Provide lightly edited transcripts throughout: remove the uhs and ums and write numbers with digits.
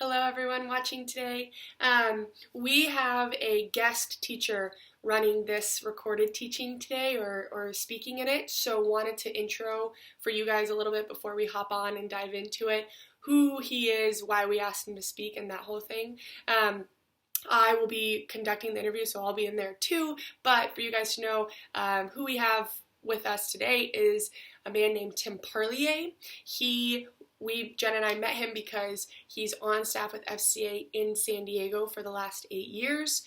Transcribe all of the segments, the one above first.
Hello, everyone watching today. We have a guest teacher running this recorded teaching today or speaking in it, so wanted to intro for you guys a little bit before we hop on and dive into it, who he is, why we asked him to speak, and that whole thing. I will be conducting the interview, so I'll be in there too, but for you guys to know, who we have with us today is a man named Tim Parlier. Jen and I met him because he's on staff with FCA in San Diego for the last 8 years.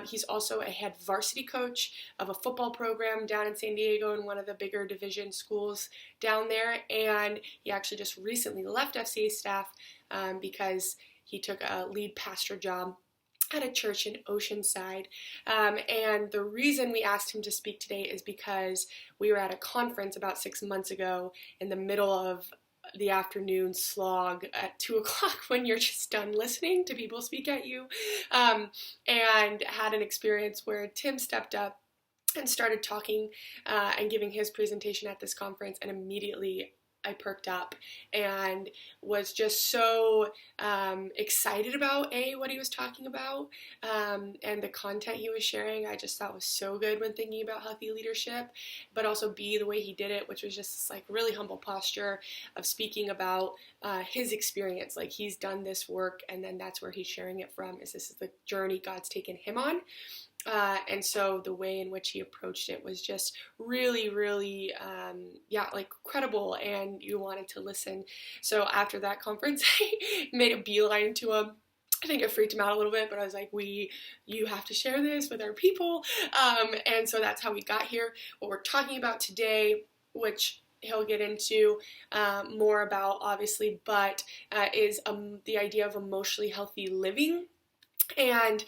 He's also a head varsity coach of a football program down in San Diego in one of the bigger division schools down there. And he actually just recently left FCA staff because he took a lead pastor job at a church in Oceanside. And the reason we asked him to speak today is because we were at a conference about 6 months ago in the middle of the afternoon slog at 2 o'clock when you're just done listening to people speak at you, and had an experience where Tim stepped up and started talking and giving his presentation at this conference, and immediately I perked up and was just so excited about what he was talking about, and the content he was sharing. I just thought was so good when thinking about healthy leadership, but also B, the way he did it, which was just this like really humble posture of speaking about his experience. Like he's done this work, and then that's where he's sharing it from. This is the journey God's taken him on. And so the way in which he approached it was just really, really, like credible, and you wanted to listen. So after that conference, I made a beeline to him. I think it freaked him out a little bit, but I was like, you have to share this with our people. And so that's how we got here. What we're talking about today, which he'll get into more about, obviously, but is the idea of emotionally healthy living. And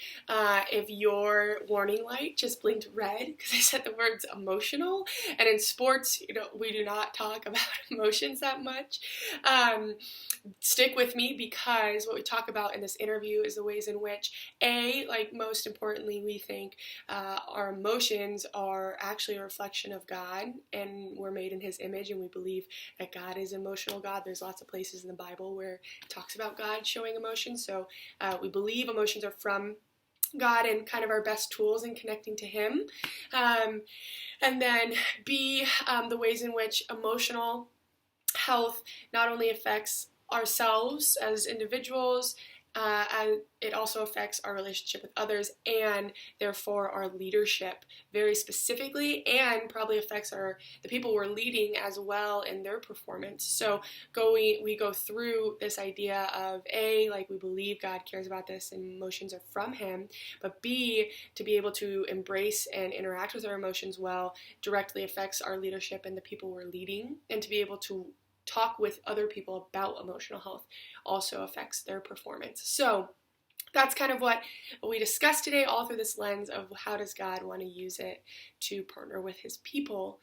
if your warning light just blinked red because I said the words emotional, and in sports, we do not talk about emotions that much, stick with me, because what we talk about in this interview is the ways in which, like most importantly, we think our emotions are actually a reflection of God, and we're made in His image, and we believe that God is emotional God. There's lots of places in the Bible where it talks about God showing emotions, so we believe emotions are from God and kind of our best tools in connecting to Him. And then B, the ways in which emotional health not only affects ourselves as individuals, and it also affects our relationship with others, and therefore our leadership very specifically, and probably affects the people we're leading as well in their performance. So we go through this idea of like we believe God cares about this and emotions are from Him, but B, to be able to embrace and interact with our emotions well directly affects our leadership and the people we're leading, and to be able to talk with other people about emotional health also affects their performance. So that's kind of what we discussed today, all through this lens of how does God want to use it to partner with His people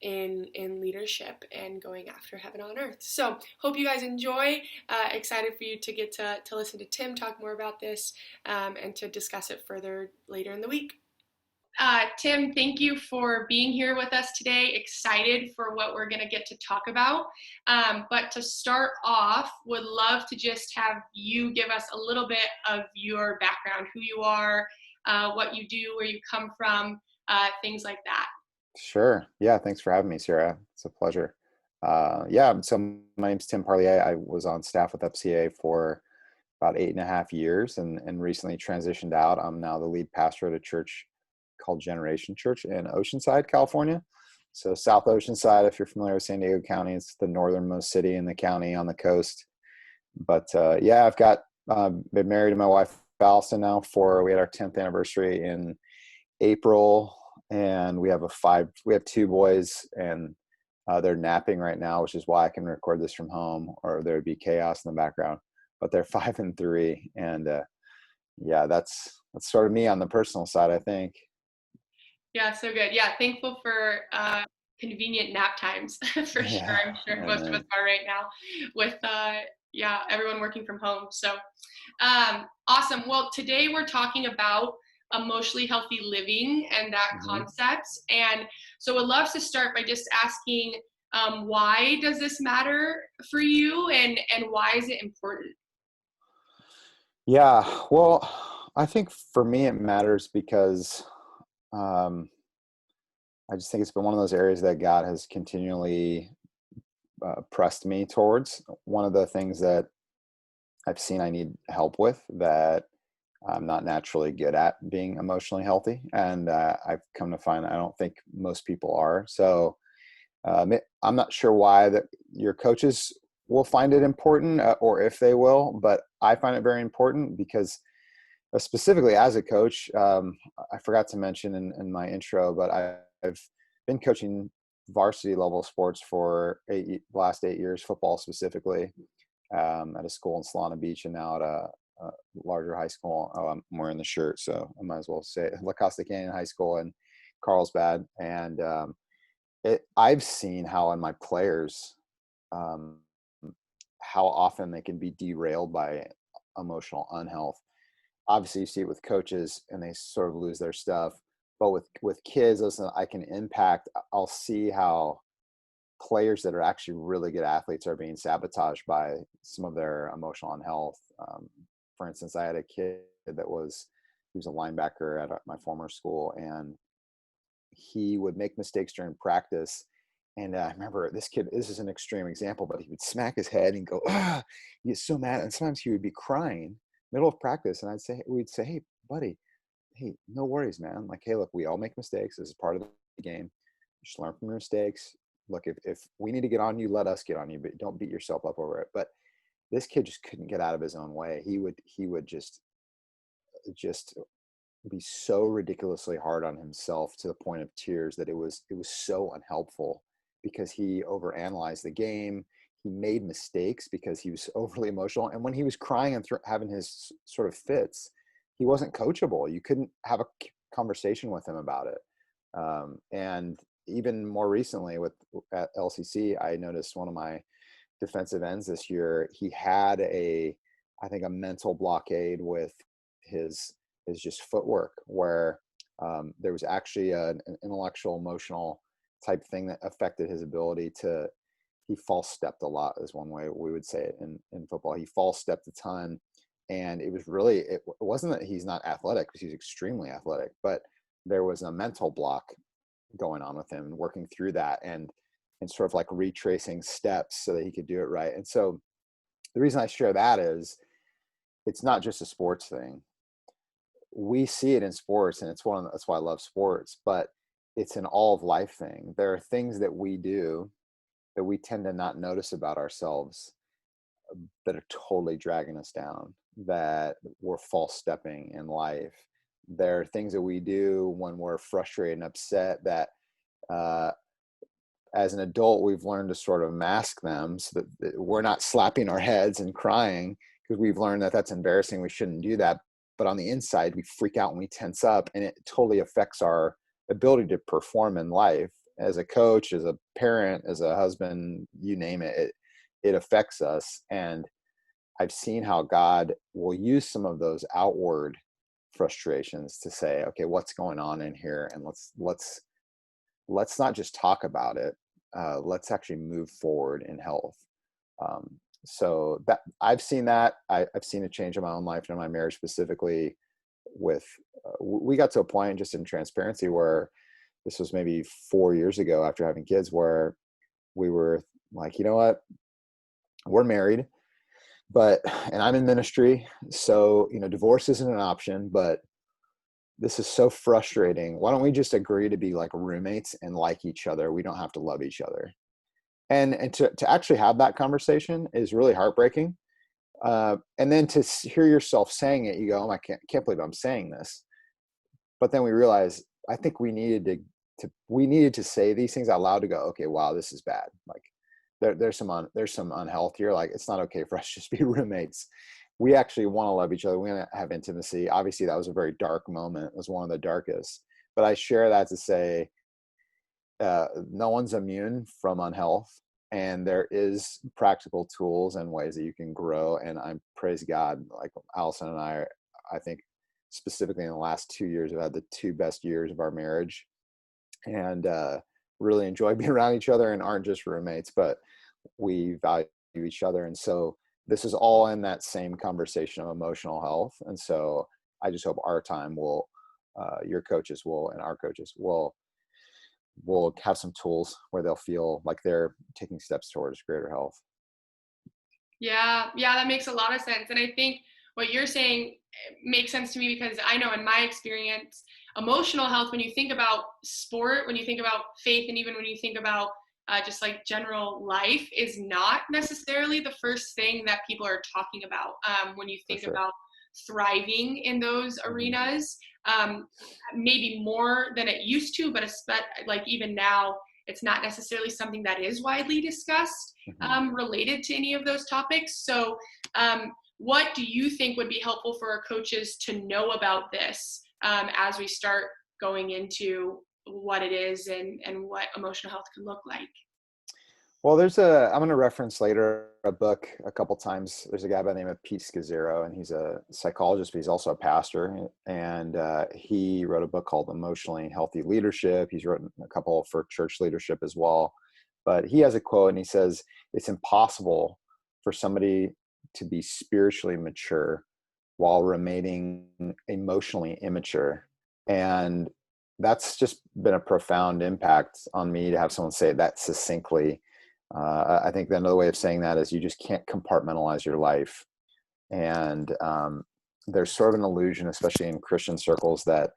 in leadership and going after heaven on earth. So hope you guys enjoy. Excited for you to get to listen to Tim talk more about this and to discuss it further later in the week. Tim, thank you for being here with us today. Excited for what we're going to get to talk about. But to start off, would love to just have you give us a little bit of your background, who you are, what you do, where you come from, things like that. Sure. Yeah. Thanks for having me, Sarah. It's a pleasure. So my name's Tim Parlier. I was on staff with FCA for about 8.5 years and recently transitioned out. I'm now the lead pastor at a church called Generation Church in Oceanside, California. So South Oceanside, if you're familiar with San Diego County, it's the northernmost city in the county on the coast. But I've been married to my wife Allison now we had our 10th anniversary in April, and we have 2 boys, and they're napping right now, which is why I can record this from home, or there'd be chaos in the background. But they're 5 and 3, and that's sort of me on the personal side, I think. Yeah, so good. Yeah, thankful for convenient nap times for sure. I'm sure most of us are right now with everyone working from home. So awesome. Well, today we're talking about emotionally healthy living and that concept. And so I'd love to start by just asking, why does this matter for you, and why is it important? Yeah, well, I think for me it matters because um, I just think it's been one of those areas that God has continually pressed me towards. One of the things that I've seen I need help with, that I'm not naturally good at, being emotionally healthy, and I've come to find I don't think most people are. So I'm not sure why that your coaches will find it important, or if they will, but I find it very important because specifically as a coach, I forgot to mention in my intro, but I've been coaching varsity level sports for the last 8 years, football specifically, at a school in Solana Beach, and now at a larger high school. Oh, I'm wearing the shirt, so I might as well say it. La Costa Canyon High School in Carlsbad. And I've seen how in my players, um, how often they can be derailed by emotional unhealth. Obviously, you see it with coaches and they sort of lose their stuff. But with kids, listen, I can impact. I'll see how players that are actually really good athletes are being sabotaged by some of their emotional unhealth. For instance, I had a kid that he was a linebacker at my former school, and he would make mistakes during practice. And I remember this kid, this is an extreme example, but he would smack his head and go, ah, he gets so mad. And sometimes he would be crying middle of practice. And we'd say, hey, buddy, hey, no worries, man. Like, hey, look, we all make mistakes. This is part of the game. Just learn from your mistakes. Look, if we need to get on you, let us get on you, but don't beat yourself up over it. But this kid just couldn't get out of his own way. He would just be so ridiculously hard on himself to the point of tears that it was so unhelpful, because he overanalyzed the game. He made mistakes because he was overly emotional, and when he was crying and having his sort of fits, he wasn't coachable. You couldn't have a conversation with him about it. And even more recently at LCC, I noticed one of my defensive ends this year, he had I think a mental blockade with his just footwork, where there was actually an intellectual, emotional type thing that affected his ability to. He false stepped a lot, is one way we would say it in football. He false stepped a ton, and it wasn't that he's not athletic, because he's extremely athletic, but there was a mental block going on with him, and working through that, and sort of like retracing steps so that he could do it right. And so the reason I share that is it's not just a sports thing. We see it in sports, and that's why I love sports, but it's an all of life thing. There are things that we do that we tend to not notice about ourselves, that are totally dragging us down, that we're false stepping in life. There are things that we do when we're frustrated and upset that, uh, as an adult, we've learned to sort of mask them so that we're not slapping our heads and crying, because we've learned that that's embarrassing. We shouldn't do that. But on the inside, we freak out and we tense up, and it totally affects our ability to perform in life as a coach, as a parent, as a husband, you name it. It affects us. And I've seen how God will use some of those outward frustrations to say, okay, what's going on in here? And let's not just talk about it. Let's actually move forward in health. Um, so that I've seen that. I've seen a change in my own life and in my marriage specifically. With we got to a point, just in transparency, where this was maybe 4 years ago after having kids, where we were like, you know what, we're married, but and I'm in ministry, so divorce isn't an option, but this is so frustrating. Why don't we just agree to be like roommates and like each other? We don't have to love each other. And to actually have that conversation is really heartbreaking. And then to hear yourself saying it, you go, oh, I can't believe I'm saying this. But then we realize, I think we needed to say these things out loud, to go, okay, wow, this is bad. Like there's some unhealth here. Like, it's not okay for us to just be roommates. We actually want to love each other. We want to have intimacy. Obviously, that was a very dark moment. It was one of the darkest. But I share that to say, no one's immune from unhealth, and there is practical tools and ways that you can grow. And I praise God, like Allison and I think specifically in the last 2 years, have had the two best years of our marriage, and really enjoy being around each other, and aren't just roommates, but we value each other. And so this is all in that same conversation of emotional health. And so I just hope our time will, your coaches will, and our coaches will have some tools where they'll feel like they're taking steps towards greater health. Yeah, yeah, that makes a lot of sense. And I think what you're saying makes sense to me because I know in my experience, emotional health, when you think about sport, when you think about faith, and even when you think about just like general life, is not necessarily the first thing that people are talking about when you For think sure. about thriving in those Hmm. arenas. Um, Maybe more than it used to, but like even now, it's not necessarily something that is widely discussed Hmm. related to any of those topics. So, what do you think would be helpful for our coaches to know about this as we start going into what it is and what emotional health can look like? Well, I'm going to reference later a book a couple times. There's a guy by the name of Pete Scazzero, and he's a psychologist, but he's also a pastor. And he wrote a book called Emotionally Healthy Leadership. He's written a couple for church leadership as well. But he has a quote, and he says, "It's impossible for somebody to be spiritually mature while remaining emotionally immature." And that's just been a profound impact on me to have someone say it that succinctly. I think another way of saying that is you just can't compartmentalize your life. And there's sort of an illusion, especially in Christian circles, that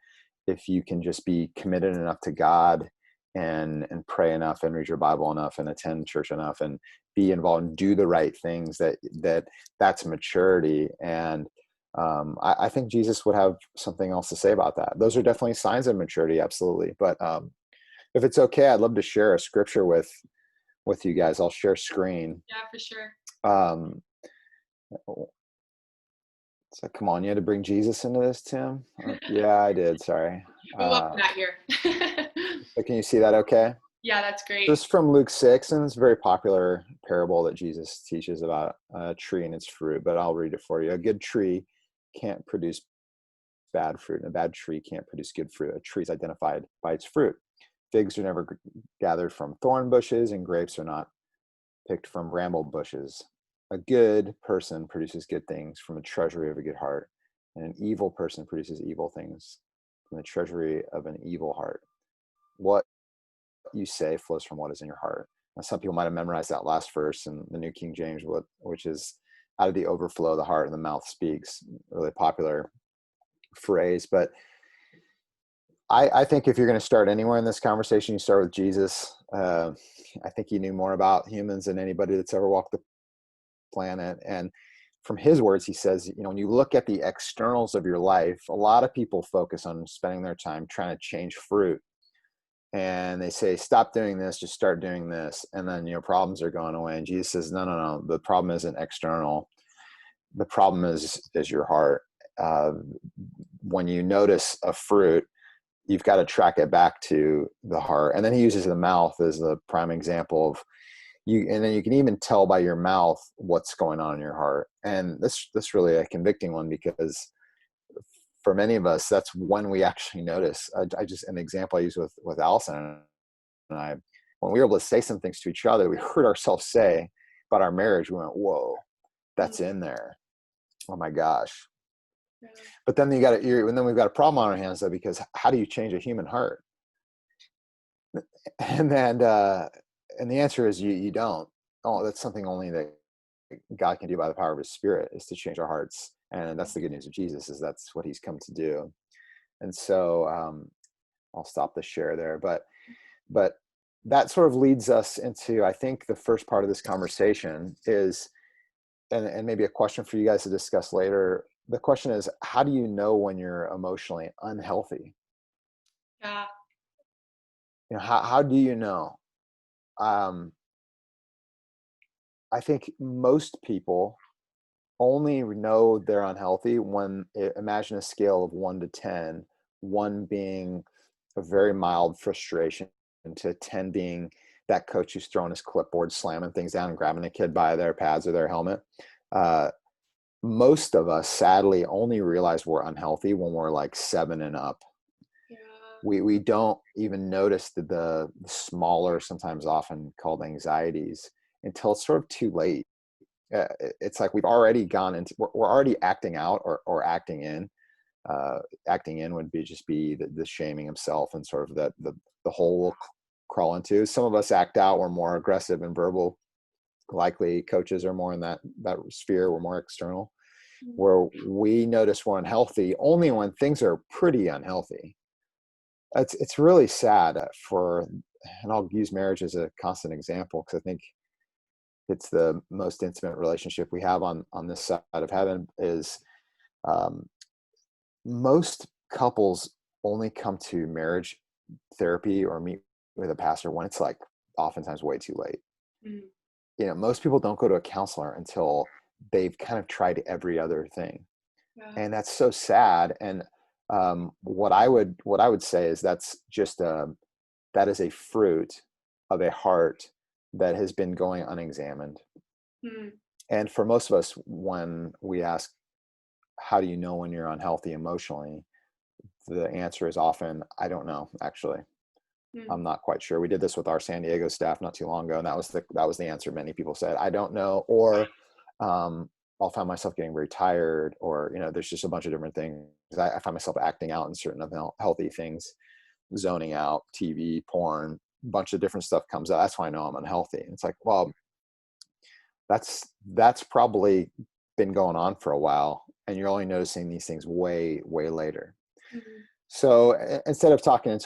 if you can just be committed enough to God and pray enough and read your Bible enough and attend church enough and be involved and do the right things, that's maturity. And I think Jesus would have something else to say about that. Those are definitely signs of maturity, absolutely. But if it's okay, I'd love to share a scripture with you guys. I'll share screen. Yeah, for sure. Um, so come on, you had to bring Jesus into this, Tim? Yeah, I did. Sorry. We welcome that here. So can you see that okay? Yeah, that's great. This is from Luke 6, and it's a very popular parable that Jesus teaches about a tree and its fruit, but I'll read it for you. A good tree can't produce bad fruit, and a bad tree can't produce good fruit. A tree is identified by its fruit. Figs are never gathered from thorn bushes, and grapes are not picked from bramble bushes. A good person produces good things from a treasury of a good heart, and an evil person produces evil things from the treasury of an evil heart. What you say flows from what is in your heart. Now, some people might have memorized that last verse in the New King James, which is out of the overflow of the heart and the mouth speaks. Really popular phrase. But I think if you're going to start anywhere in this conversation, you start with Jesus. I think he knew more about humans than anybody that's ever walked the planet. And from his words, he says, when you look at the externals of your life, a lot of people focus on spending their time trying to change fruit. And they say, stop doing this, just start doing this. And then, problems are going away. And Jesus says, no, no, no. The problem isn't external. The problem is your heart. When you notice a fruit, you've got to track it back to the heart. And then he uses the mouth as the prime example of you. And then you can even tell by your mouth what's going on in your heart. And this really a convicting one, because for many of us, that's when we actually notice. I just, an example I use with Allison and I, when we were able to say some things to each other, we heard ourselves say about our marriage, we went, whoa, that's in there. Oh my gosh. Yeah. But then and then we've got a problem on our hands though, because how do you change a human heart? And then, and the answer is you don't. Oh, that's something only that God can do by the power of his spirit, is to change our hearts. And that's the good news of Jesus, is that's what he's come to do. And so I'll stop the share there, but that sort of leads us into, I think, the first part of this conversation is, and maybe a question for you guys to discuss later. The question is, how do you know when you're emotionally unhealthy? Yeah. How do you know? Um, I think most people only know they're unhealthy when, imagine a scale of 1 to 10, 1 being a very mild frustration, and to 10 being that coach who's throwing his clipboard, slamming things down and grabbing a kid by their pads or their helmet. Most of us sadly only realize we're unhealthy when we're like 7 and up. Yeah. We don't even notice the smaller, sometimes often called anxieties, until it's sort of too late. it's like we've already gone into, we're already acting out or acting in. Acting in would be the shaming of self, and sort of the hole we'll crawl into. Some of us act out, we're more aggressive and verbal. Likely coaches are more in that sphere, we're more external. Where we notice we're unhealthy only when things are pretty unhealthy. It's really sad and I'll use marriage as a constant example, because I think it's the most intimate relationship we have on this side of heaven. Is um, most couples only come to marriage therapy or meet with a pastor when it's like oftentimes way too late. Mm. Most people don't go to a counselor until they've kind of tried every other thing. Yeah. And that's so sad. And what I would say is that is a fruit of a heart that has been going unexamined. Mm. And for most of us, when we ask, how do you know when you're unhealthy emotionally? The answer is often, I don't know, actually. Mm. I'm not quite sure. We did this with our San Diego staff not too long ago, and that was the answer. Many people said, I don't know, or I'll find myself getting very tired, or there's just a bunch of different things. I find myself acting out in certain unhealthy things, zoning out, TV, porn, a bunch of different stuff comes out. That's why I know I'm unhealthy. And it's like, well, that's probably been going on for a while, and you're only noticing these things way, way later. Mm. So instead of talking in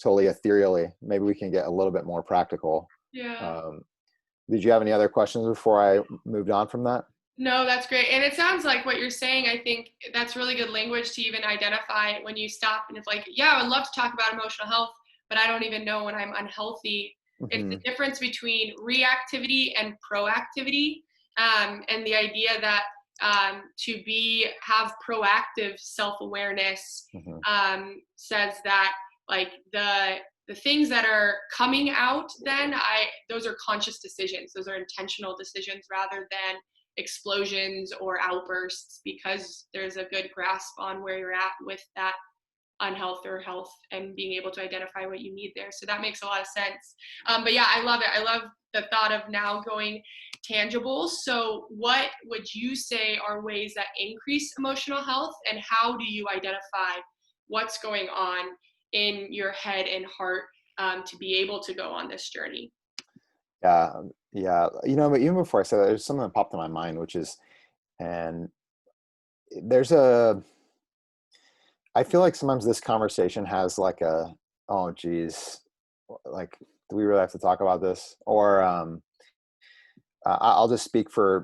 totally ethereally, maybe we can get a little bit more practical. Yeah. Did you have any other questions before I moved on from that? No, that's great. And it sounds like what you're saying, I think that's really good language to even identify when you stop and it's like, yeah, I would love to talk about emotional health, but I don't even know when I'm unhealthy. It's Mm-hmm. the difference between reactivity and proactivity. And the idea that have proactive self-awareness Mm-hmm. says that like the things that are coming out, then those are conscious decisions. Those are intentional decisions rather than explosions or outbursts, because there's a good grasp on where you're at with that unhealth or health and being able to identify what you need there. So that makes a lot of sense. But yeah, I love it. I love the thought of now going tangible. So what would you say are ways that increase emotional health, and how do you identify what's going on in your head and heart to be able to go on this journey? Yeah, yeah. But even before I said that, there's something that popped in my mind, which is, and there's I feel like sometimes this conversation has like oh geez, like, do we really have to talk about this? Or I'll just speak for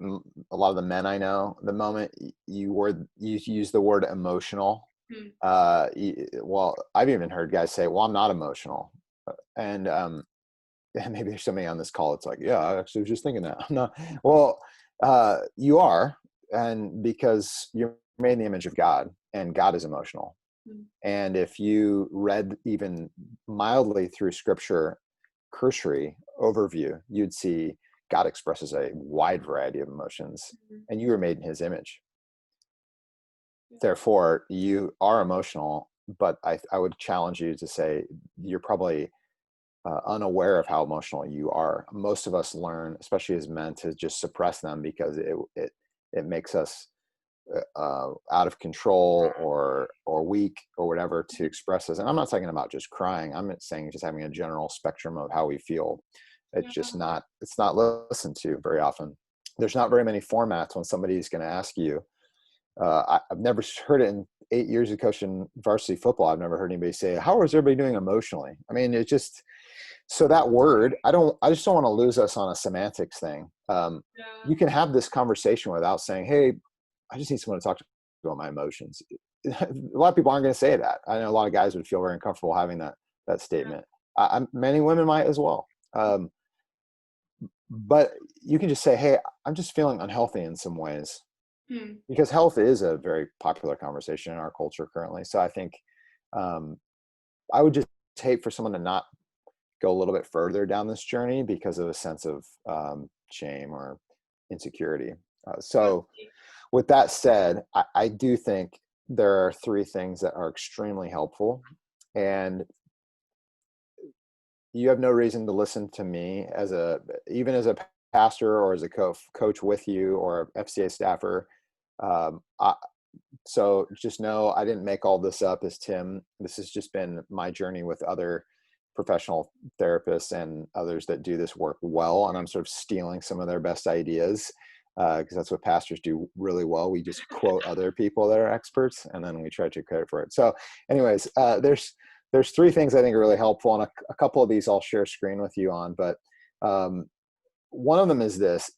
a lot of the men I know. The moment you use the word emotional, Hmm. well, I've even heard guys say, well, I'm not emotional. And and maybe there's somebody on this call. It's like, yeah, I actually was just thinking that. I'm not. Well, you are, and because you're made in the image of God, and God is emotional. Hmm. And if you read even mildly through Scripture, cursory overview, you'd see God expresses a wide variety of emotions, Hmm. and you were made in His image. Yeah. Therefore, you are emotional. But I would challenge you to say you're probably unaware of how emotional you are. Most of us learn, especially as men, to just suppress them because it makes us out of control or weak or whatever to express this. And I'm not talking about just crying. I'm saying just having a general spectrum of how we feel. Yeah. It's not listened to very often. There's not very many formats when somebody's going to ask you. I've never heard it in 8 years of coaching varsity football. I've never heard anybody say, how is everybody doing emotionally? I mean, it's just, so that word, I just don't want to lose us on a semantics thing. Yeah. You can have this conversation without saying, hey, I just need someone to talk to about my emotions. A lot of people aren't going to say that. I know a lot of guys would feel very uncomfortable having that statement. Many women might as well. But you can just say, hey, I'm just feeling unhealthy in some ways, Hmm. because health is a very popular conversation in our culture currently. So I think um, I would just hate for someone to not go a little bit further down this journey because of a sense of shame or insecurity. So with that said, I do think there are 3 things that are extremely helpful, and you have no reason to listen to me even as a pastor or as a coach with you or FCA staffer. So just know I didn't make all this up as Tim. This has just been my journey with other professional therapists and others that do this work well. And I'm sort of stealing some of their best ideas because that's what pastors do really well. We just quote other people that are experts and then we try to take credit for it. So anyways, there's three things I think are really helpful. And a couple of these I'll share screen with you on, but one of them is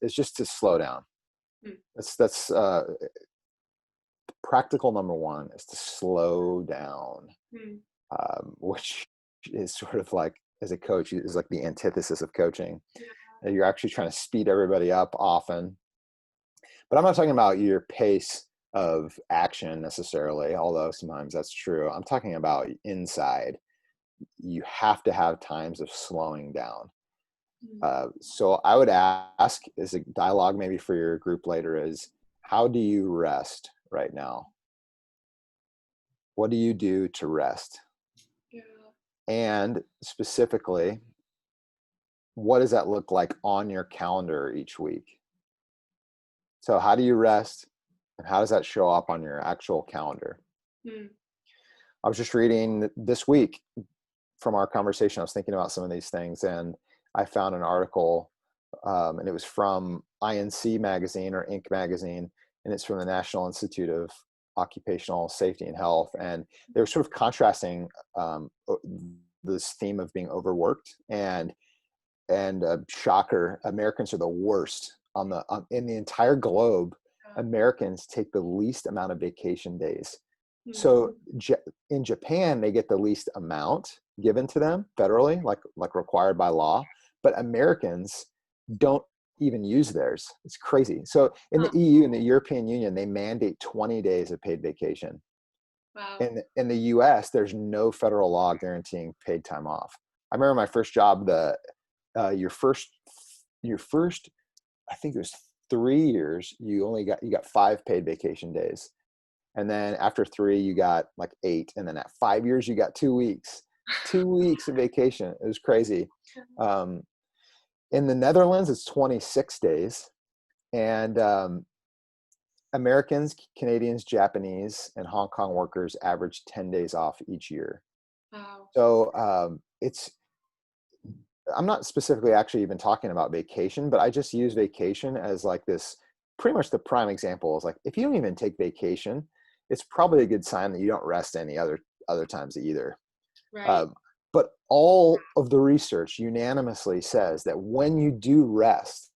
just to slow down. That's practical number one is to slow down, which is sort of like, as a coach, is like the antithesis of coaching. Yeah. You're actually trying to speed everybody up often. But I'm not talking about your pace of action necessarily, although sometimes that's true. I'm talking about inside. You have to have times of slowing down. So I would ask, as a dialogue maybe for your group later, is how do you rest right now? What do you do to rest? Yeah. And specifically, what does that look like on your calendar each week? So how do you rest and how does that show up on your actual calendar? I was just reading this week from our conversation. I was thinking about some of these things and I found an article and it was from INC magazine or Inc. magazine, and it's from the National Institute of Occupational Safety and Health. And they were sort of contrasting this theme of being overworked and shocker, Americans are the worst in the entire globe. Americans take the least amount of vacation days. So in Japan, they get the least amount given to them federally, like required by law, but Americans don't even use theirs. It's crazy. So in the EU, in the European Union, they mandate 20 days of paid vacation. Wow. In the US, there's no federal law guaranteeing paid time off. I remember my first job, your first, I think it was 3 years, you got 5 paid vacation days. And then after 3, you got like 8. And then at 5 years, you got 2 weeks, 2 weeks of vacation. It was crazy. In the Netherlands, it's 26 days. And Americans, Canadians, Japanese, and Hong Kong workers average 10 days off each year. Wow. So I'm not specifically actually even talking about vacation, but I just use vacation as like this, pretty much the prime example is like, if you don't even take vacation, it's probably a good sign that you don't rest any other times either. Right. But all of the research unanimously says that when you do rest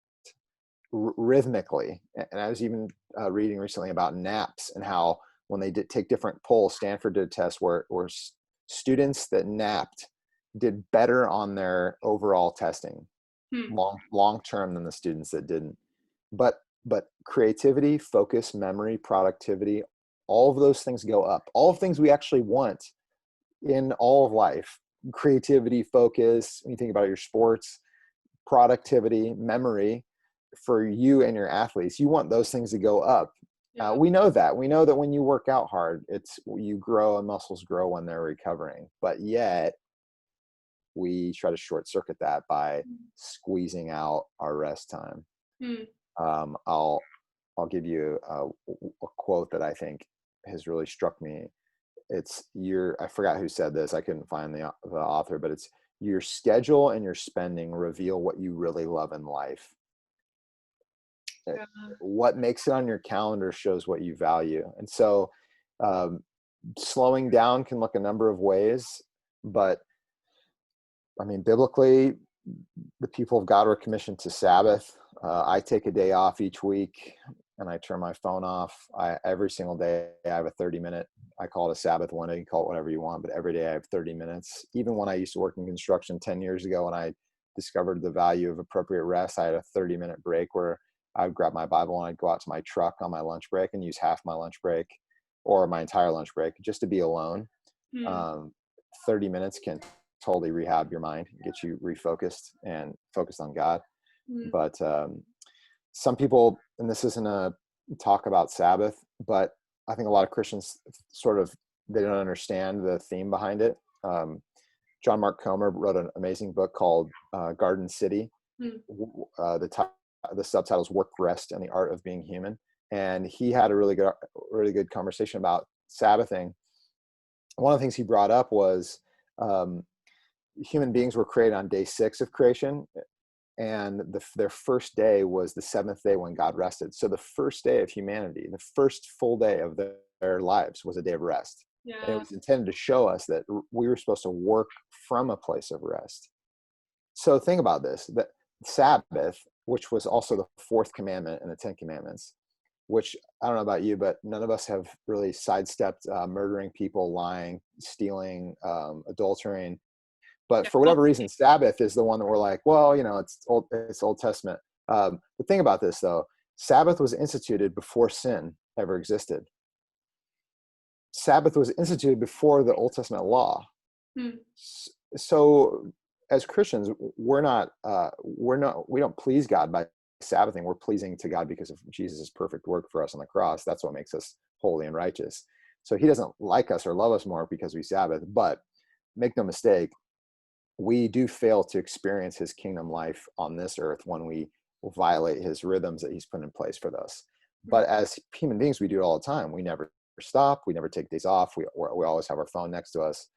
rhythmically, and I was even reading recently about naps and how when they did take different polls, Stanford did a test where students that napped did better on their overall testing long term than the students that didn't. But creativity, focus, memory, productivity, all of those things go up. All of things we actually want in all of life. Creativity, focus, when you think about your sports, productivity, memory, for you and your athletes, you want those things to go up. Yeah. We know that when you work out hard, you grow and muscles grow when they're recovering, but yet we try to short circuit that by squeezing out our rest time. I'll give you a quote that I think has really struck me. I forgot who said this. I couldn't find the author, but it's your schedule and your spending reveal what you really love in life. Yeah. What makes it on your calendar shows what you value. And so slowing down can look a number of ways, but I mean, biblically, the people of God were commissioned to Sabbath. I take a day off each week and I turn my phone off. Every single day I have a 30-minute, I call it a Sabbath window. You can call it whatever you want, but every day I have 30 minutes. Even when I used to work in construction 10 years ago and I discovered the value of appropriate rest, I had a 30-minute break where I would grab my Bible and I'd go out to my truck on my lunch break and use half my lunch break or my entire lunch break just to be alone. 30 minutes can totally rehab your mind, get you refocused and focused on God. But some people, and this isn't a talk about Sabbath, but I think a lot of Christians they don't understand the theme behind it. John Mark Comer wrote an amazing book called Garden City. The the subtitles Work, Rest, and the Art of Being Human. And he had a really good conversation about Sabbathing. One of the things he brought up was human beings were created on day 6 of creation, and their first day was the 7th day when God rested. So the first day of humanity, the first full day of their lives, was a day of rest. Yeah. And it was intended to show us that we were supposed to work from a place of rest. So think about this, that Sabbath, which was also the 4th commandment in the 10 commandments, which I don't know about you, but none of us have really sidestepped murdering people, lying, stealing, adultering. But for whatever reason, Sabbath is the one that we're like, well, it's Old Testament. The thing about this, though, Sabbath was instituted before sin ever existed. Sabbath was instituted before the Old Testament law. So as Christians, we don't please God by Sabbathing. We're pleasing to God because of Jesus' perfect work for us on the cross. That's what makes us holy and righteous. So he doesn't like us or love us more because we Sabbath. But make no mistake, we do fail to experience his kingdom life on this earth when we violate his rhythms that he's put in place for us. But as human beings, we do it all the time. We never stop. We never take days off. We always have our phone next to us.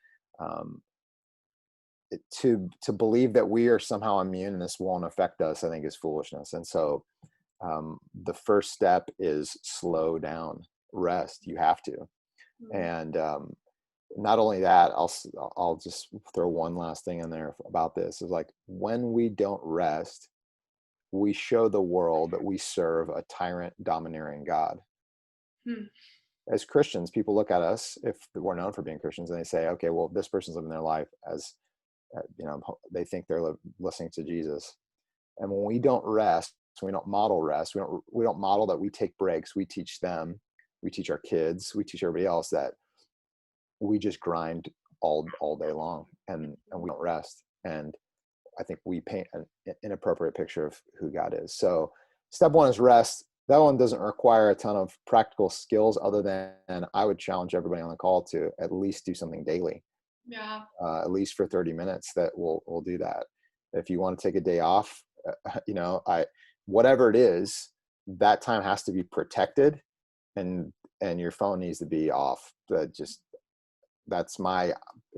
To believe that we are somehow immune and this won't affect us, I think, is foolishness. And so the first step is slow down, rest. You have to. And not only that, I'll just throw one last thing in there about this, is like, when we don't rest, we show the world that we serve a tyrant, domineering God. As Christians, people look at us, if we're known for being Christians, and they say, okay, well, this person's living their life as, they think they're listening to Jesus. And when we don't rest, we don't model rest, we don't model that we take breaks, we teach them, we teach our kids, we teach everybody else that we just grind all day long and we don't rest. And I think we paint an inappropriate picture of who God is. So step 1 is rest. That one doesn't require a ton of practical skills, other than I would challenge everybody on the call to at least do something daily. Yeah. At least for 30 minutes that will do that. If you want to take a day off, whatever it is, that time has to be protected, and your phone needs to be off. That's my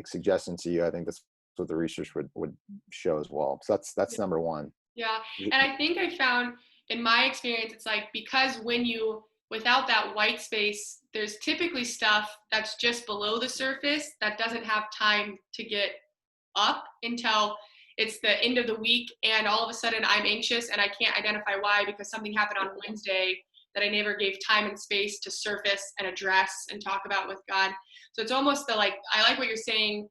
suggestion to you. I think that's what the research would show as well. So that's number 1. Yeah. And I think I found in my experience, it's like, because without that white space, there's typically stuff that's just below the surface that doesn't have time to get up until it's the end of the week. And all of a sudden I'm anxious and I can't identify why, because something happened on Wednesday that I never gave time and space to surface and address and talk about with God. So it's almost I like what you're saying.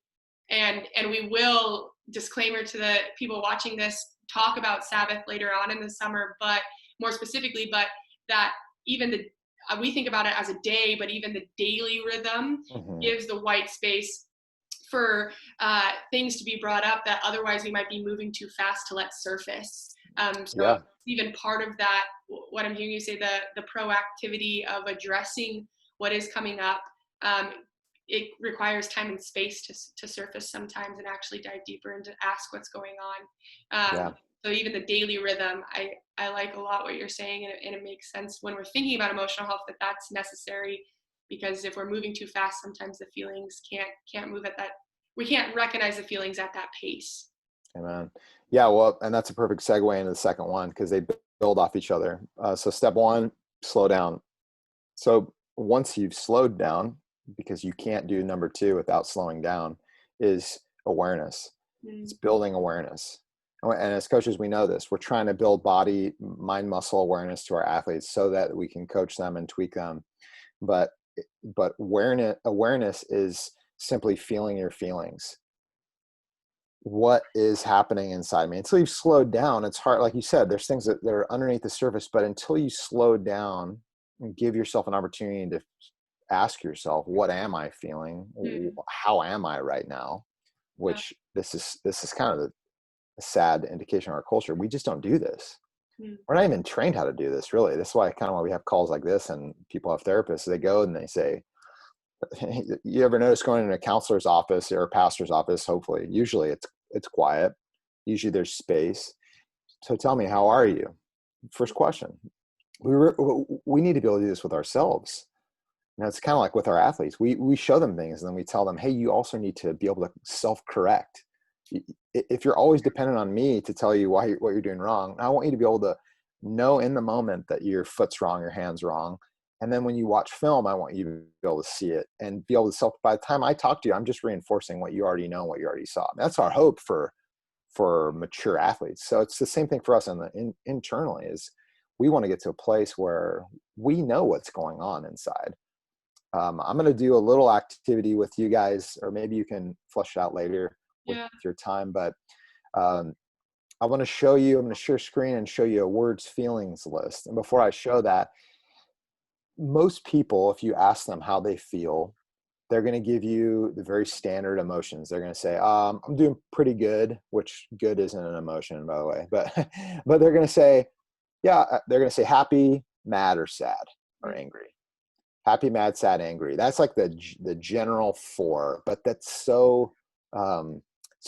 And we will, disclaimer to the people watching this, talk about Sabbath later on in the summer, but more specifically, but that even we think about it as a day, but even the daily rhythm gives the white space for things to be brought up that otherwise we might be moving too fast to let surface. Even part of that, what I'm hearing you say, the proactivity of addressing what is coming up, it requires time and space to surface sometimes and actually dive deeper and to ask what's going on. So even the daily rhythm, I like a lot what you're saying, and it makes sense when we're thinking about emotional health that that's necessary, because if we're moving too fast, sometimes the feelings can't move at that. We can't recognize the feelings at that pace. Amen. Yeah, well, and that's a perfect segue into the second one, because they build off each other. So step 1, slow down. So once you've slowed down, because you can't do number 2 without slowing down, is awareness. It's building awareness. And as coaches, we know this. We're trying to build body, mind, muscle awareness to our athletes so that we can coach them and tweak them. But awareness is simply feeling your feelings. What is happening inside me? Until you've slowed down, it's hard. Like you said, there's things that are underneath the surface, but until you slow down and give yourself an opportunity to ask yourself, what am I feeling? How am I right now? Which this is kind of a sad indication of our culture. We just don't do this. We're not even trained how to do this, really. That's why we have calls like this, and people have therapists. They go and they say, you ever notice going in a counselor's office or a pastor's office? Hopefully, usually it's quiet. Usually there's space. So tell me, how are you? First question. We need to be able to do this with ourselves. Now it's kind of like with our athletes. We show them things and then we tell them, hey, you also need to be able to self-correct. If you're always dependent on me to tell you what you're doing wrong, I want you to be able to know in the moment that your foot's wrong, your hand's wrong. And then when you watch film, I want you to be able to see it and be able to by the time I talk to you, I'm just reinforcing what you already know, what you already saw. That's our hope for mature athletes. So it's the same thing for us internally is we want to get to a place where we know what's going on inside. I'm going to do a little activity with you guys, or maybe you can flesh it out later with Yeah. your time. But I want to show you, I'm going to share screen and show you a words feelings list. And before I show that, most people, if you ask them how they feel, they're going to give you the very standard emotions. They're going to say, I'm doing pretty good, which good isn't an emotion, by the way, but they're going to say, yeah, they're going to say happy, mad, or sad, or angry. Happy, mad, sad, angry. That's like the general four, but that's so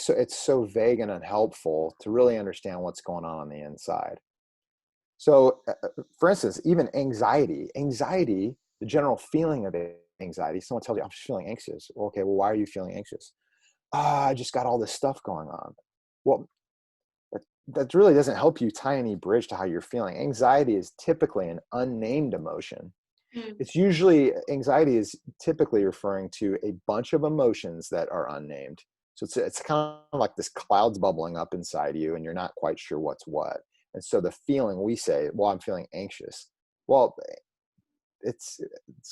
it's so vague and unhelpful to really understand what's going on the inside. So, for instance, even anxiety, the general feeling of anxiety. Someone tells you, "I'm just feeling anxious." Well, okay, well, why are you feeling anxious? I just got all this stuff going on. Well, that really doesn't help you tie any bridge to how you're feeling. Anxiety is typically an unnamed emotion. Mm. It's usually anxiety is typically referring to a bunch of emotions that are unnamed. So it's kind of like this clouds bubbling up inside you and you're not quite sure what's what. And so the feeling we say, well, I'm feeling anxious. Well, it's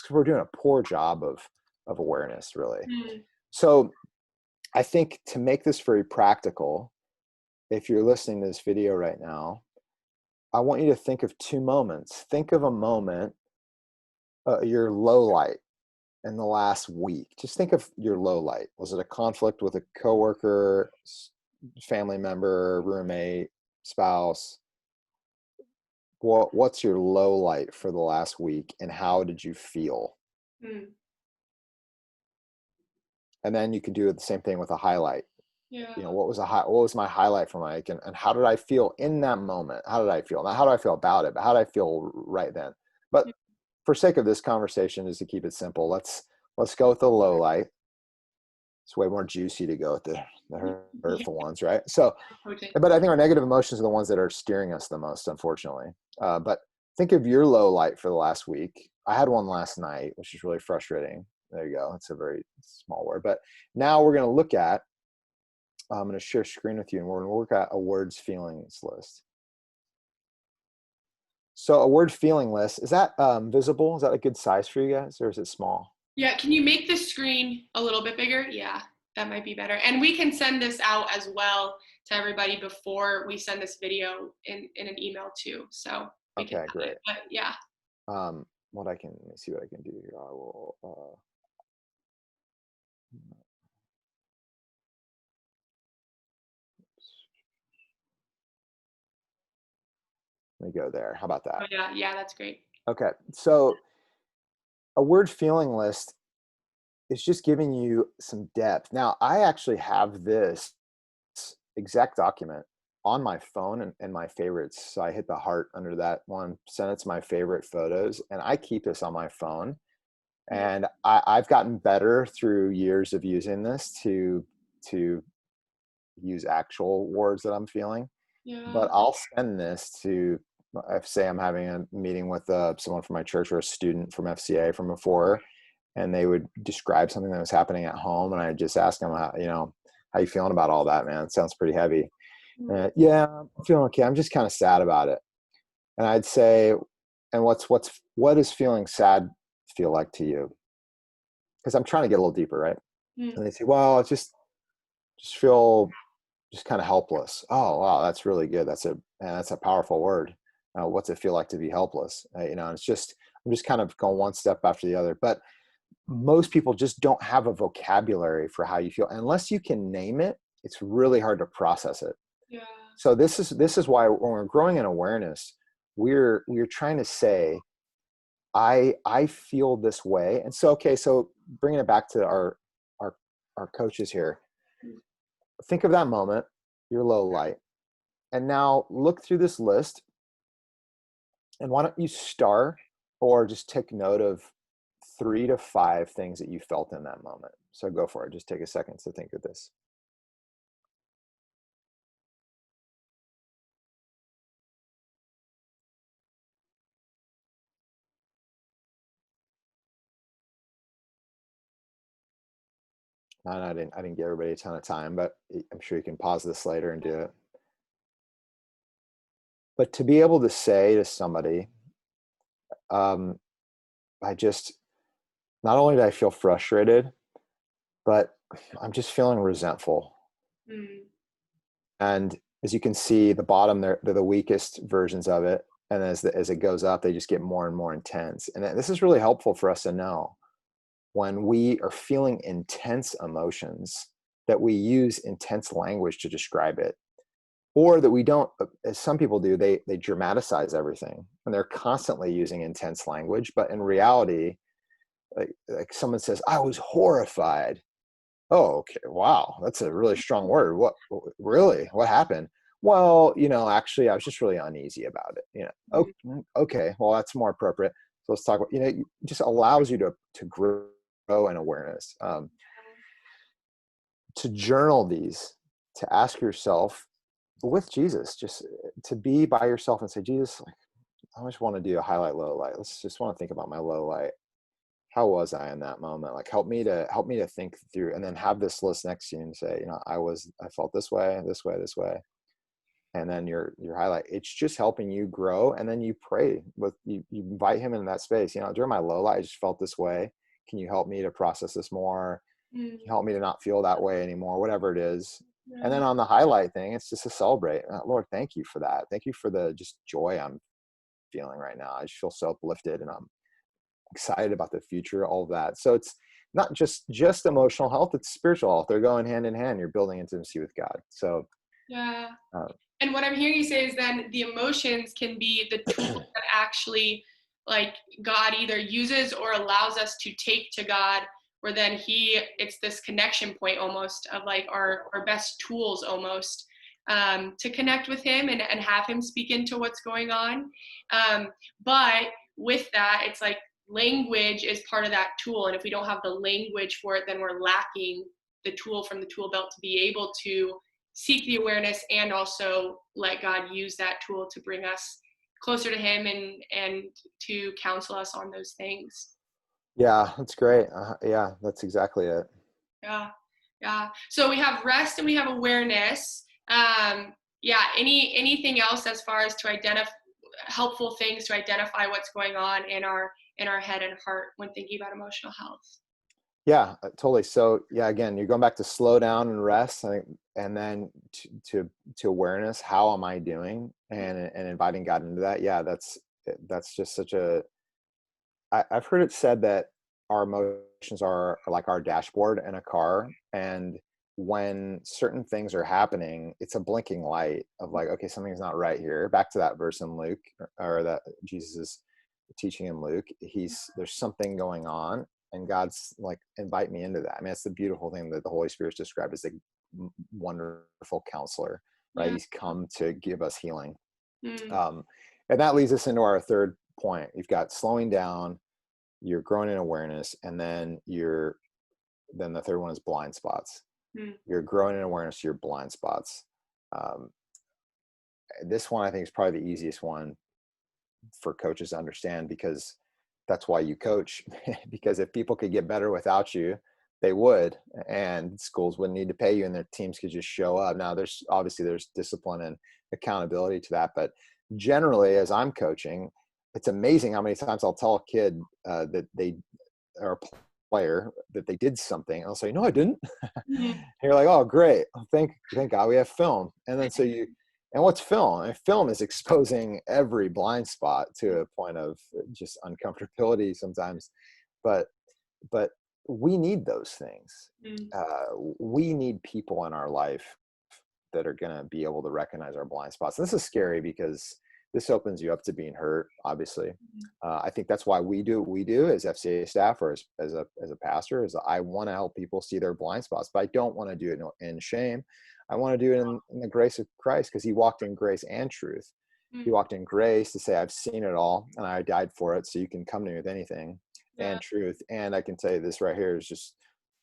we're doing a poor job of awareness, really. Mm. So I think to make this very practical, if you're listening to this video right now, I want you to think of two moments. Think of a moment, your low light in the last week. Just think of your low light. Was it a conflict with a coworker, family member, roommate, spouse? What's your low light for the last week and how did you feel? Mm. And then you can do the same thing with a highlight. Yeah. What was my highlight for my week and how did I feel in that moment? How did I feel? Not how do I feel about it, but how did I feel right then? But for sake of this conversation, is to keep it simple, let's go with the low light. It's way more juicy to go with the hurtful ones, right? So, but I think our negative emotions are the ones that are steering us the most, unfortunately. But think of your low light for the last week. I had one last night, which is really frustrating. There you go. It's a very small word. But now we're going to look at, I'm going to share screen with you and we're going to work at a words feelings list. So a word feeling list, is that visible? Is that a good size for you guys or is it small? Yeah, can you make the screen a little bit bigger? Yeah, that might be better. And we can send this out as well to everybody before we send this video in an email too. So we can Okay, great. but yeah. Let me see what I can do here. I will, let me go there. How about that? Oh, yeah, that's great. Okay, so a word feeling list is just giving you some depth. Now, I actually have this exact document on my phone and my favorites. So I hit the heart under that one, send it to my favorite photos, and I keep this on my phone. Mm. And I've gotten better through years of using this to use actual words that I'm feeling. Yeah. But I'll send this to, if say I'm having a meeting with someone from my church or a student from FCA from before, and they would describe something that was happening at home, and I just ask them, how you feeling about all that, man? It sounds pretty heavy. Yeah, I'm feeling okay. I'm just kind of sad about it. And I'd say, and what does feeling sad feel like to you? Because I'm trying to get a little deeper, right? Mm. And they say, well, it's just feel just kind of helpless. Oh, wow, that's really good. That's a powerful word. What's it feel like to be helpless? It's just, I'm just kind of going one step after the other. But most people just don't have a vocabulary for how you feel. Unless you can name it, it's really hard to process it. Yeah. So this is why when we're growing in awareness, we're trying to say, I feel this way. And so, okay, so bringing it back to our coaches here, think of that moment, your low light, and now look through this list And why don't you start or just take note of 3 to 5 things that you felt in that moment. So go for it. Just take a second to think of this. And I didn't give everybody a ton of time, but I'm sure you can pause this later and do it. But to be able to say to somebody, um, I just, not only did I feel frustrated, but I'm just feeling resentful. Mm. And as you can see, the bottom, they're the weakest versions of it. And as it goes up, they just get more and more intense. And this is really helpful for us to know when we are feeling intense emotions, that we use intense language to describe it, or that we don't, as some people do, they dramatize everything and they're constantly using intense language. But in reality, like someone says, I was horrified. Oh, okay. Wow. That's a really strong word. What, really? What happened? Well, actually, I was just really uneasy about it. Oh, Mm. okay. Well, that's more appropriate. So let's talk about, it just allows you to grow in awareness, to journal these, to ask yourself with Jesus, just to be by yourself and say, Jesus, like, I just want to do a highlight, low light. Let's just want to think about my low light. How was I in that moment? Like, help me to think through, and then have this list next to you and say, I felt this way, this way, this way. And then your highlight, it's just helping you grow. And then you pray with, you invite him in that space. During my low light, I just felt this way. Can you help me to process this more? Mm. Can you help me to not feel that way anymore? Whatever it is. And then Yeah. on the highlight thing, it's just to celebrate. Lord, thank you for that. Thank you for the just joy I'm feeling right now. I just feel so uplifted, and I'm excited about the future, all of that. So it's not just emotional health, it's spiritual health. They're going hand in hand. You're building intimacy with God. So Yeah. uh, And what I'm hearing you say is then the emotions can be the tool that actually, like, God either uses or allows us to take to God, where then it's this connection point almost of like our best tools almost, to connect with him and have him speak into what's going on. But with that, it's like language is part of that tool. And if we don't have the language for it, then we're lacking the tool from the tool belt to be able to seek the awareness and also let God use that tool to bring us closer to him and to counsel us on those things. yeah, that's great. Yeah, that's exactly it. Yeah. Yeah. So we have rest and we have awareness. Yeah. Anything else as far as to identify helpful things to identify what's going on in our head and heart when thinking about emotional health? Yeah, totally. So yeah, again, you're going back to slow down and rest, I think, and then to awareness. How am I doing? And inviting God into that. Yeah, that's just such a, I've heard it said that our emotions are like our dashboard in a car. And when certain things are happening, it's a blinking light of like, okay, something's not right here. Back to that verse in Luke, or that Jesus is teaching in Luke. There's something going on, and God's like, invite me into that. I mean, it's the beautiful thing that the Holy Spirit's described as a wonderful counselor, right? Yeah. He's come to give us healing. Mm. Um, and that leads us into our third point. You've got slowing down, you're growing in awareness, and then the third one is blind spots. Mm. You're growing in awareness, your blind spots. Um, this one I think is probably the easiest one for coaches to understand, because that's why you coach. Because if people could get better without you, they would, and schools wouldn't need to pay you, and their teams could just show up. Now, there's discipline and accountability to that, but generally, as I'm coaching, it's amazing how many times I'll tell a kid that they are a player that they did something, and I'll say, no, I didn't. And Mm. you're like, oh, great. Thank God we have film. And then and what's film? And film is exposing every blind spot to a point of just uncomfortability sometimes. But but we need those things. Mm. We need people in our life that are going to be able to recognize our blind spots. And this is scary because this opens you up to being hurt, obviously. I think that's why we do what we do as FCA staff, or as a pastor, is I want to help people see their blind spots, but I don't want to do it in shame. I want to do it in the grace of Christ, because he walked in grace and truth. He walked in grace to say, I've seen it all and I died for it. So you can come to me with anything Yeah. and truth. And I can tell you this right here is just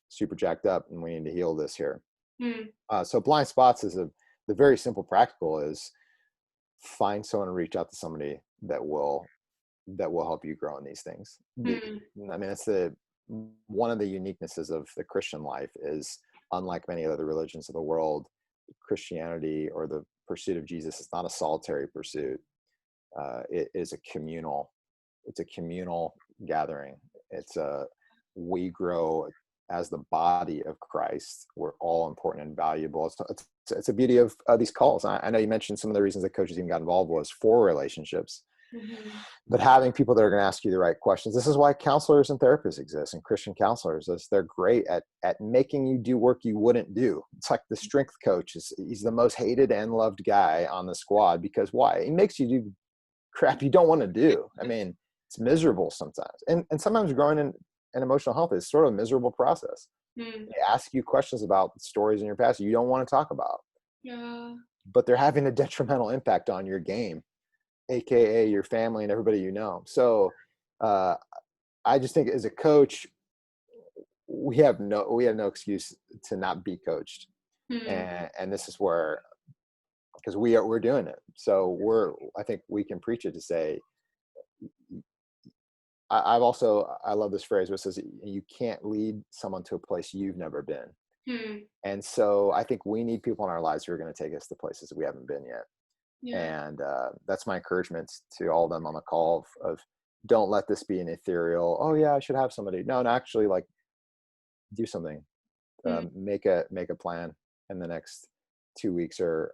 super jacked up and we need to heal this here. Mm. So blind spots is the very simple practical is find someone and reach out to somebody that will help you grow in these things. Mm. I mean, it's one of the uniquenesses of the Christian life is, unlike many other religions of the world, Christianity or the pursuit of Jesus is not a solitary pursuit. It is it's a communal gathering. We grow as the body of Christ. We're all important and valuable. It's a beauty of these calls. I know you mentioned some of the reasons that coaches even got involved was for relationships, Mm-hmm. but having people that are going to ask you the right questions. This is why counselors and therapists exist, and Christian counselors, is they're great at making you do work you wouldn't do. It's like the strength coach he's the most hated and loved guy on the squad, because why? He makes you do crap you don't want to do. I mean, it's miserable sometimes. And sometimes growing in emotional health is sort of a miserable process. Mm. They ask you questions about stories in your past you don't want to talk about, Yeah. but they're having a detrimental impact on your game, aka your family and everybody you know. So uh, I just think as a coach, we have no excuse to not be coached, Mm. and this is where, because we're doing it, so I think we can preach it to say, I love this phrase where it says you can't lead someone to a place you've never been. Mm. And so I think we need people in our lives who are going to take us to places we haven't been yet. Yeah. And that's my encouragement to all of them on the call of don't let this be an ethereal, oh yeah, I should have somebody. No, actually, like, do something. Mm. Make a plan in the next 2 weeks or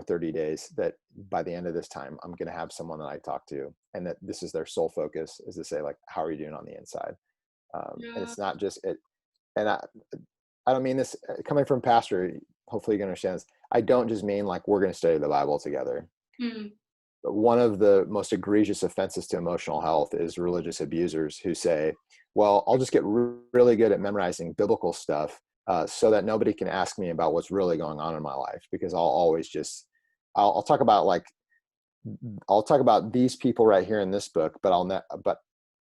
30 days that by the end of this time, I'm going to have someone that I talk to, and that this is their sole focus, is to say, like, how are you doing on the inside? And Yeah. it's not just it. And I don't mean this coming from pastor. Hopefully you can understand this. I don't just mean like we're going to study the Bible together. Mm. But one of the most egregious offenses to emotional health is religious abusers who say, well, I'll just get really good at memorizing biblical stuff so that nobody can ask me about what's really going on in my life, because I'll always just, I'll talk about these people right here in this book, but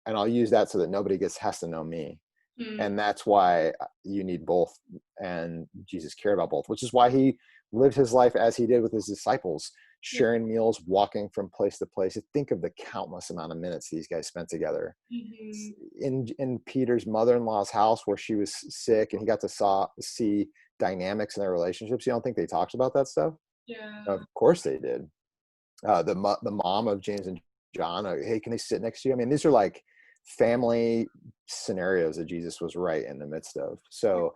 and I'll use that so that nobody has to know me. Mm. And that's why you need both. And Jesus cared about both, which is why he lived his life as he did with his disciples, Yeah. sharing meals, walking from place to place. Think of the countless amount of minutes these guys spent together Mm-hmm. in Peter's mother-in-law's house where she was sick, and he got to see dynamics in their relationships. You don't think they talked about that stuff? Yeah. Of course they did. The mom of James and John, hey, can they sit next to you? I mean, these are like family scenarios that Jesus was right in the midst of. So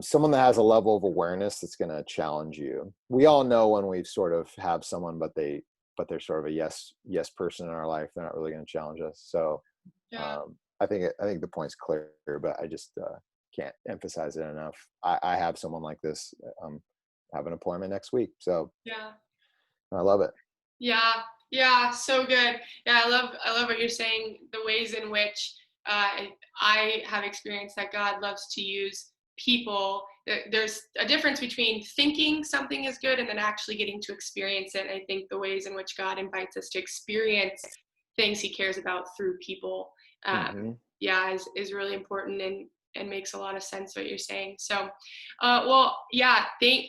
someone that has a level of awareness that's going to challenge you. We all know when we sort of have someone, but they're sort of a yes person in our life. They're not really going to challenge us. So Yeah. I think the point's clear, but I just can't emphasize it enough. I have someone like this. Have an appointment next week, so Yeah. I love it. Yeah, yeah, so good. Yeah, I love what you're saying. The ways in which I have experienced that God loves to use people. There's a difference between thinking something is good and then actually getting to experience it. I think the ways in which God invites us to experience things He cares about through people, Mm-hmm. yeah, is really important and makes a lot of sense what you're saying. So, well, yeah,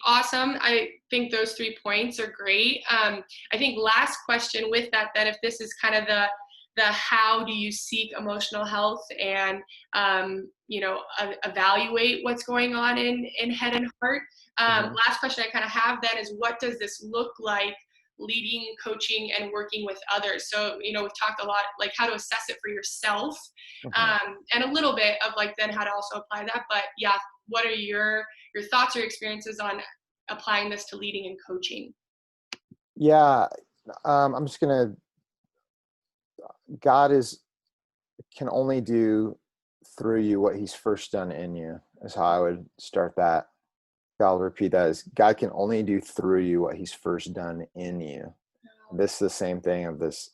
awesome. I think those 3 points are great. I think last question with that, if this is kind of the how do you seek emotional health and evaluate what's going on in head and heart. Mm-hmm. Last question I kind of have then is, what does this look like leading, coaching, and working with others? So we've talked a lot like how to assess it for yourself, Mm-hmm. and a little bit of like then how to also apply that. But yeah, what are your thoughts or experiences on applying this to leading and coaching? Yeah, I'm just gonna. God can only do through you what He's first done in you. Is how I would start that. I'll repeat that: is God can only do through you what He's first done in you. This is the same thing of this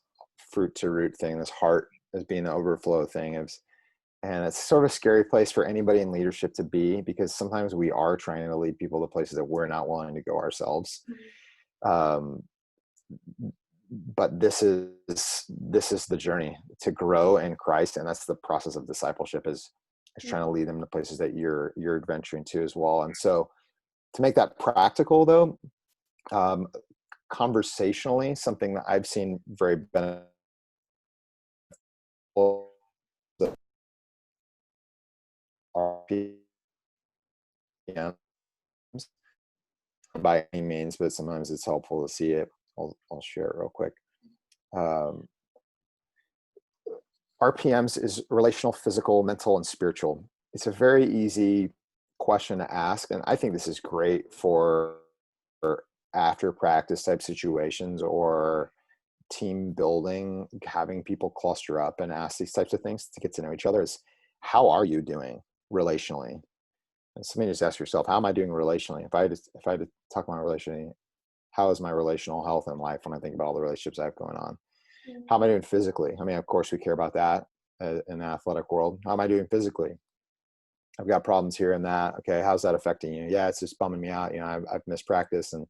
fruit to root thing. This heart as being the overflow thing and it's sort of a scary place for anybody in leadership to be, because sometimes we are trying to lead people to places that we're not willing to go ourselves. Um, but this is the journey to grow in Christ, and that's the process of discipleship, is trying to lead them to places that you're adventuring to as well. And so to make that practical though, um, conversationally, something that I've seen very beneficial are PMs, by any means, but sometimes it's helpful to see it. I'll share it real quick. Um, RPMs is relational, physical, mental, and spiritual. It's a very easy question to ask, and I think this is great for after practice type situations or team building, having people cluster up and ask these types of things to get to know each other. Is how are you doing relationally? And something, just ask yourself, how am I doing relationally? If I had to talk about my relationally, how is my relational health in life when I think about all the relationships I have going on? How am I doing physically? I mean, of course we care about that in the athletic world. How am I doing physically? I've got problems here and that. Okay, how's that affecting you? Yeah, it's just bumming me out. I've missed practice, and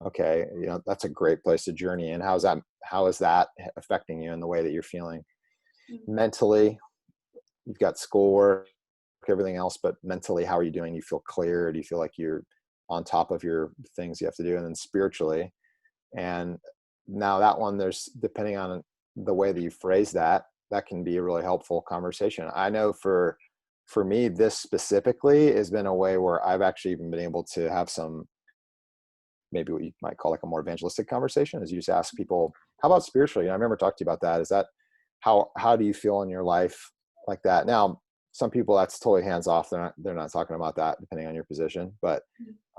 okay, that's a great place to journey in. How is that affecting you in the way that you're feeling? Mentally, you've got schoolwork, everything else, but mentally, how are you doing? You feel clear? Do you feel like you're on top of your things you have to do? And then spiritually, and now that one, there's, depending on the way that you phrase that can be a really helpful conversation. I know for me, this specifically has been a way where I've actually even been able to have some, maybe what you might call like a more evangelistic conversation, is you just ask people, how about spiritually? I remember talking to you about that. Is that how do you feel in your life like that? Now, some people, that's totally hands off. They're not talking about that, depending on your position. But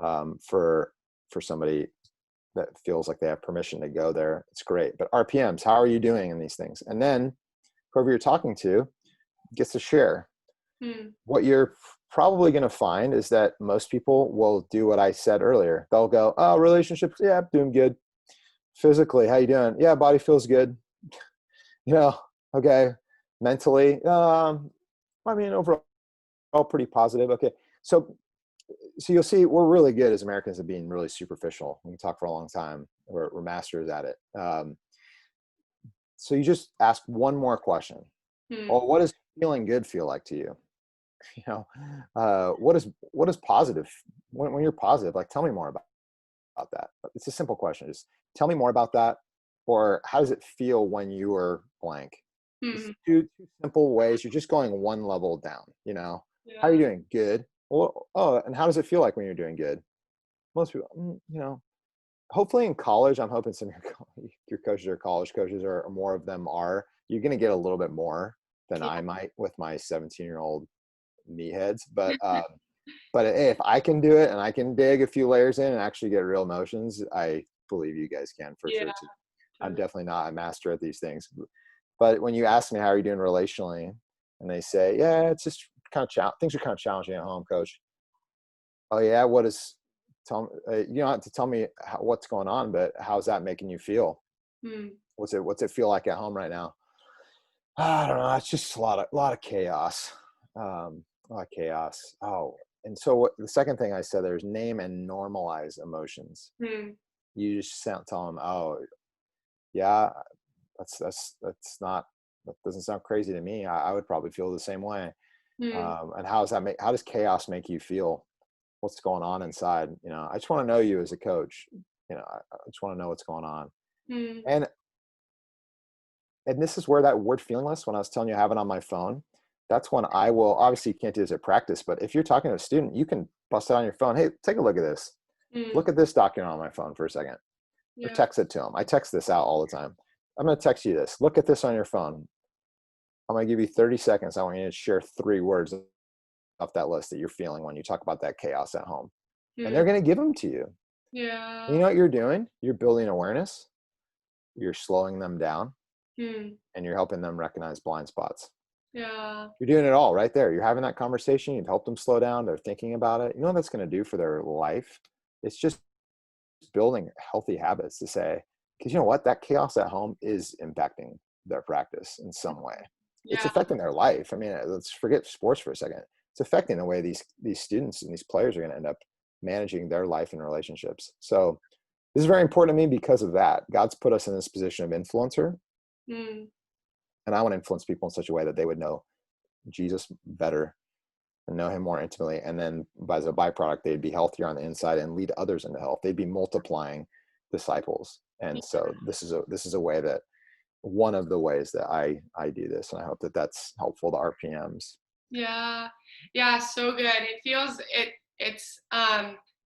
for somebody that feels like they have permission to go there, it's great. But RPMs, how are you doing in these things? And then whoever you're talking to gets to share. What you're probably going to find is that most people will do what I said earlier. They'll go, oh, relationships, yeah, doing good. Physically, how you doing? Yeah, body feels good. Okay. Mentally, I mean, overall pretty positive. Okay. So you'll see we're really good as Americans at being really superficial. We can talk for a long time. We're masters at it. So you just ask one more question. Well, what does feeling good feel like to you? What is positive when you're positive? Like, tell me more about that. It's a simple question. Just tell me more about that. Or how does it feel when you are blank? Two simple ways. You're just going one level down. How are you doing? Good. Well, and how does it feel like when you're doing good? Most people, hopefully in college, I'm hoping some of your coaches are college coaches, or more of them are. You're going to get a little bit more than I might with my 17-year-old meatheads. But hey, if I can do it and I can dig a few layers in and actually get real emotions, I believe you guys can for sure too. I'm definitely not a master at these things. But when you ask me, how are you doing relationally? And they say, yeah, it's just kind of things are kind of challenging at home, coach. Oh yeah, you don't have to tell me what's going on, but how's that making you feel? What's it feel like at home right now? I don't know. It's just a lot of chaos. A lot of chaos. Oh, and so the second thing I said, there's name and normalize emotions. You just tell them, oh yeah, that doesn't sound crazy to me. I would probably feel the same way. And how does chaos make you feel? What's going on inside? I just want to know you as a coach. I just want to know what's going on. And this is where that word feeling list, when I was telling you I have it on my phone, that's when I will, obviously you can't do this at practice, but if you're talking to a student, you can bust it on your phone. Hey, take a look at this. Look at this document on my phone for a second. Or text it to them. I text this out all the time. I'm going to text you this. Look at this on your phone. I'm going to give you 30 seconds. I want you to share 3 words off that list that you're feeling when you talk about that chaos at home. And they're going to give them to you. Yeah. You know what you're doing? You're building awareness. You're slowing them down. And you're helping them recognize blind spots. Yeah. You're doing it all right there. You're having that conversation. You've helped them slow down. They're thinking about it. You know what that's going to do for their life? It's just building healthy habits to say, because you know what? That chaos at home is impacting their practice in some way. It's affecting their life. I mean, let's forget sports for a second. It's affecting the way these students and these players are going to end up managing their life and relationships. So This is very important to me because of that. God's put us in this position of influencer, Mm. and I want to influence people in such a way that they would know Jesus better and know him more intimately. And then as a byproduct, they'd be healthier on the inside and lead others into health. They'd be multiplying disciples. And so this is a way that, one of the ways that I do this. And I hope that that's helpful to RPMs. Yeah. Yeah, so good. It's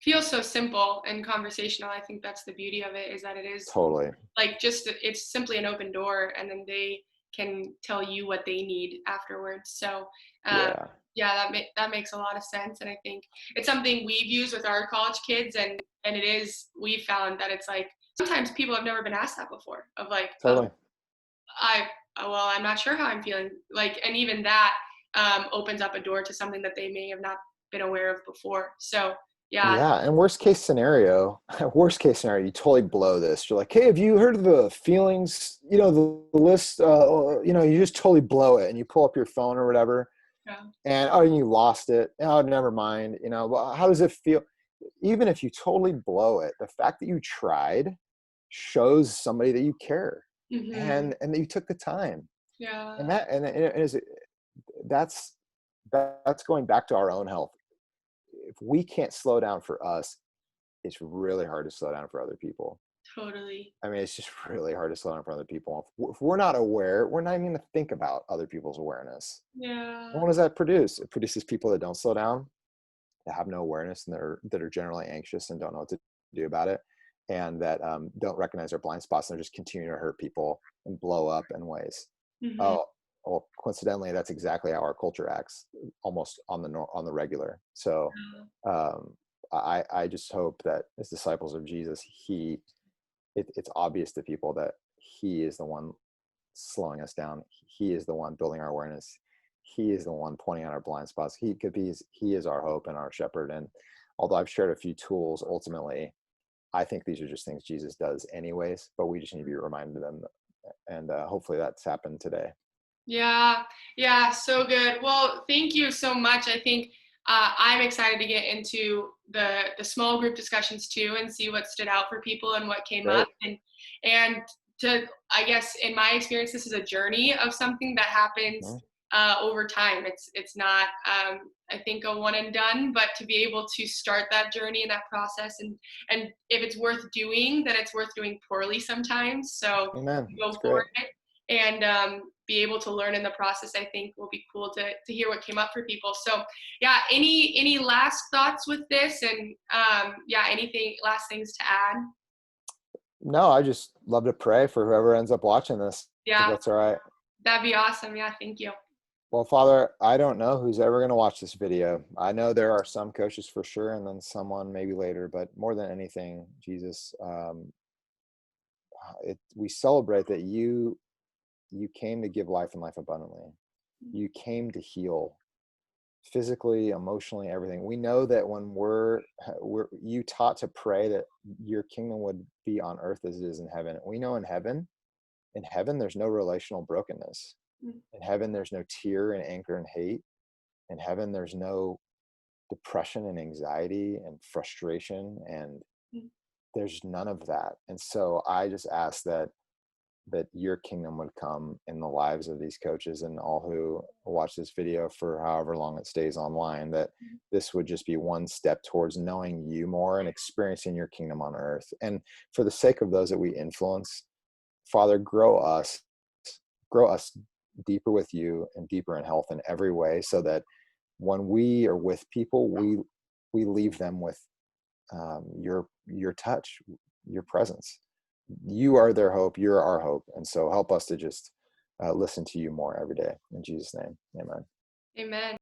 feels so simple and conversational. I think that's the beauty of it, is that it is Totally. like just it's simply an open door, and then they can tell you what they need afterwards. So um, Yeah. yeah, that makes a lot of sense, and I think it's something we've used with our college kids, and it is, we found that it's like sometimes people have never been asked that before, of like, oh, Totally. I well, I'm not sure how I'm feeling, like, and even that opens up a door to something that they may have not been aware of before. So yeah. Yeah. And worst case scenario, you totally blow this. You're like, hey, have you heard of the feelings, the list, you just totally blow it and you pull up your phone or whatever. Yeah. And you lost it. Oh, never mind. Well, how does it feel? Even if you totally blow it, the fact that you tried shows somebody that you care, Hmm. and that you took the time. Yeah. And that's going back to our own health. If we can't slow down for us, it's really hard to slow down for other people. Totally. I mean, it's just really hard to slow down for other people. If we're not aware, we're not even going to think about other people's awareness. And Yeah. what does that produce? It produces people that don't slow down, that have no awareness, and that are generally anxious and don't know what to do about it, and that don't recognize their blind spots, and they're just continuing to hurt people and blow up in ways. Hmm. Oh, well, coincidentally, that's exactly how our culture acts, almost on the regular. So um, I just hope that as disciples of Jesus, it's obvious to people that he is the one slowing us down. He is the one building our awareness. He is the one pointing out our blind spots. He is our hope and our shepherd. And although I've shared a few tools, ultimately, I think these are just things Jesus does anyways, but we just need to be reminded of them. And hopefully that's happened today. Yeah, yeah, so good. Well, thank you so much. I think I'm excited to get into the small group discussions too, and see what stood out for people and what came up. Great. And to, I guess, in my experience, this is a journey of something that happens Well, over time. It's not, I think, a one and done, but to be able to start that journey and that process, and if it's worth doing, then it's worth doing poorly sometimes. So amen. go It's for great. it, and be able to learn in the process. I think will be cool to hear what came up for people. So yeah, any last thoughts with this, and yeah, anything last things to add? No, I just love to pray for whoever ends up watching this, if Yeah, that's all right. that'd be awesome. Yeah, thank you. Well, Father, I don't know who's ever going to watch this video. I know there are some coaches for sure, and then someone maybe later, but more than anything, Jesus, we celebrate that you came to give life and life abundantly. You came to heal physically, emotionally, everything. We know that when you taught to pray that your kingdom would be on earth as it is in heaven. We know in heaven, there's no relational brokenness. In heaven, there's no tear and anger and hate. In heaven, there's no depression and anxiety and frustration, and there's none of that. And so I just ask that your kingdom would come in the lives of these coaches and all who watch this video for however long it stays online, that this would just be one step towards knowing you more and experiencing your kingdom on earth. And for the sake of those that we influence, Father, grow us deeper with you and deeper in health in every way, so that when we are with people, we leave them with your touch, your presence. You are their hope. You're our hope. And so help us to just listen to you more every day. In Jesus' name, amen. Amen.